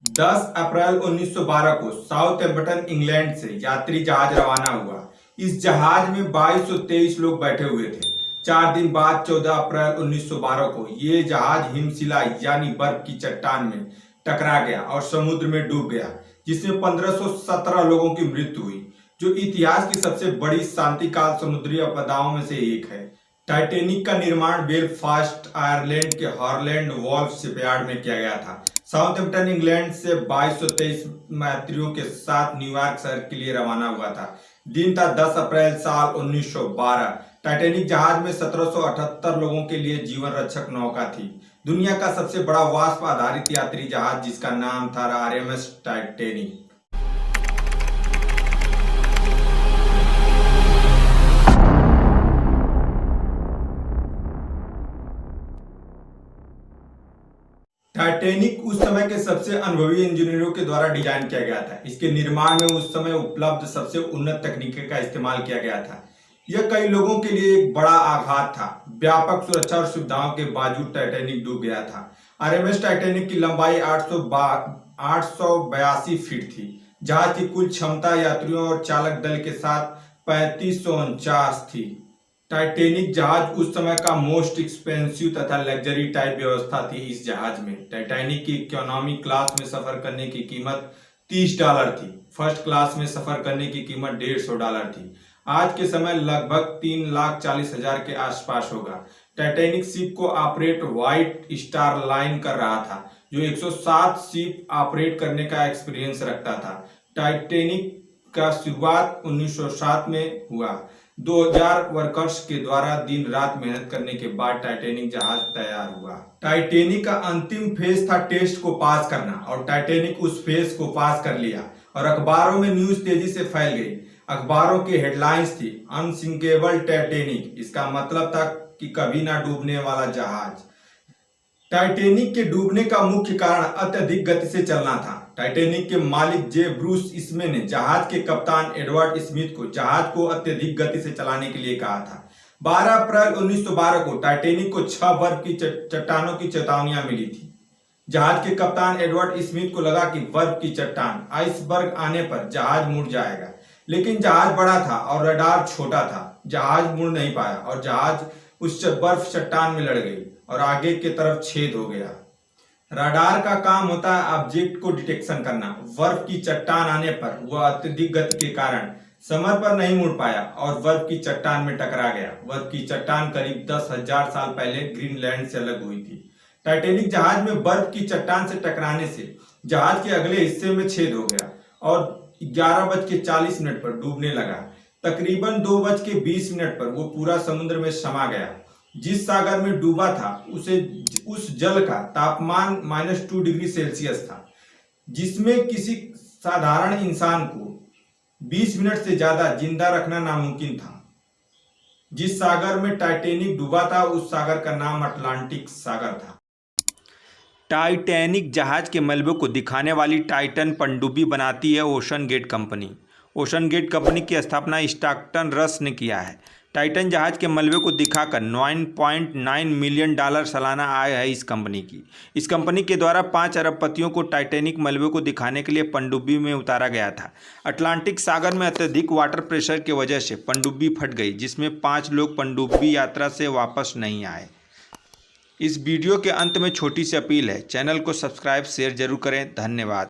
10 अप्रैल 1912 को Southampton England से यात्री जहाज रवाना हुआ। इस जहाज में 2223 लोग बैठे हुए थे। 4 दिन बाद 14 अप्रैल 1912 को ये जहाज हिमशिला यानी बर्फ की चट्टान में टकरा गया और समुद्र में डूब गया, जिसमें 1517 लोगों की मृत्यु हुई, जो इतिहास की सबसे बड़ी शांतिकाल समुद्री आपदाओं में से एक है। टाइटैनिक का निर्माण बेलफास्ट आयरलैंड के हॉलैंड वॉल्फ शिपयार्ड में किया गया था। साउथहैम्पटन इंग्लैंड से 2223 यात्रियों के साथ न्यूयॉर्क शहर के लिए रवाना हुआ था। दिन था 10 अप्रैल साल 1912। टाइटैनिक जहाज में 1778 लोगों के लिए जीवन रक्षक नौका थी। दुनिया का सबसे बड़ा वाष्प आधारित यात्री जहाज, जिसका नाम था RMS टाइटैनिक। टाइटैनिक उस समय के सबसे अनुभवी इंजीनियरों के द्वारा डिजाइन किया गया था। इसके निर्माण में उस समय उपलब्ध सबसे उन्नत तकनीकों का इस्तेमाल किया गया था। यह कई लोगों के लिए एक बड़ा आघात था। व्यापक सुरक्षा और सुविधाओं के बावजूद टाइटैनिक डूब गया था। RMS टाइटैनिक की लंबाई 882 फीट थी। जहाज की कुल क्षमता यात्रियों और चालक दल के साथ 3549 थी। टाइटैनिक जहाज उस समय का मोस्ट एक्सपेंसिव तथा लग्जरी टाइप व्यवस्था थी। इस जहाज में टाइटैनिक की इकोनॉमी क्लास में सफर करने की कीमत $30 थी। फर्स्ट क्लास में सफर करने की कीमत $150 थी। आज के समय लगभग 3,40,000 के आसपास होगा। टाइटैनिक शिप को ऑपरेट व्हाइट स्टार लाइन कर रहा था, जो 107 शिप ऑपरेट करने का एक्सपीरियंस रखता था। टाइटैनिक का शुरुआत 1907 में हुआ। 2000 वर्कर्स के द्वारा दिन रात मेहनत करने के बाद टाइटैनिक जहाज तैयार हुआ। टाइटैनिक का अंतिम फेज था टेस्ट को पास करना, और टाइटैनिक उस फेज को पास कर लिया और अखबारों में न्यूज तेजी से फैल गई। अखबारों की हेडलाइंस थी अनसिंकेबल टाइटैनिक। इसका मतलब था कि कभी ना डूबने वाला जहाज। टाइटैनिक के डूबने का मुख्य कारण अत्यधिक गति से चलना था। टाइटैनिक के मालिक जे ब्रूस इसमे ने जहाज के कप्तान एडवर्ड स्मिथ को जहाज को अत्यधिक गति से चलाने के लिए कहा था। 12 अप्रैल 1912 को टाइटैनिक को 6 बर्फ की चट्टानों की चेतावनियां मिली थी। जहाज के कप्तान एडवर्ड स्मिथ को लगा कि बर्फ की चट्टान आइसबर्ग आने पर जहाज मुड़ जाएगा, लेकिन जहाज बड़ा था और रडार छोटा था। जहाज मुड़ नहीं पाया और जहाज उस बर्फ चट्टान में लड़ गई और आगे की तरफ छेद हो गया। रडार का काम होता है ऑब्जेक्ट को डिटेक्शन करना। बर्फ की चट्टान आने पर वह अत्यधिक गति के कारण समय पर नहीं मुड़ पाया और बर्फ की चट्टान में टकरा गया। बर्फ की चट्टान करीब 10,000 साल पहले ग्रीनलैंड से अलग हुई थी। टाइटैनिक जहाज में बर्फ की चट्टान से टकराने से जहाज के अगले हिस्से में छेद हो गया और 11:40 पर डूबने लगा। तकरीबन 2:20 पर वो पूरा समुद्र में समा गया। जिस सागर में डूबा था उस जल का तापमान -2 डिग्री सेल्सियस था, जिसमें किसी साधारण इंसान को 20 मिनट से ज्यादा जिंदा रखना नामुमकिन था। जिस सागर में टाइटैनिक डूबा था उस सागर का नाम अटलांटिक सागर था। टाइटैनिक जहाज के मलबे को दिखाने वाली टाइटन पनडुब्बी बनाती है Ocean Gate company. Ocean Gate company की स्थापना स्टॉकटन रस ने किया है। टाइटन जहाज के मलबे को दिखाकर $9.9 मिलियन सालाना आय है इस कंपनी की। इस कंपनी के द्वारा 5 अरबपतियों को टाइटैनिक मलबे को दिखाने के लिए पनडुब्बी में उतारा गया था। अटलांटिक सागर में अत्यधिक वाटर प्रेशर की वजह से पनडुब्बी फट गई, जिसमें 5 लोग पनडुब्बी यात्रा से वापस नहीं आए। इस वीडियो के अंत में छोटी सी अपील है, चैनल को सब्सक्राइब शेयर जरूर करें। धन्यवाद।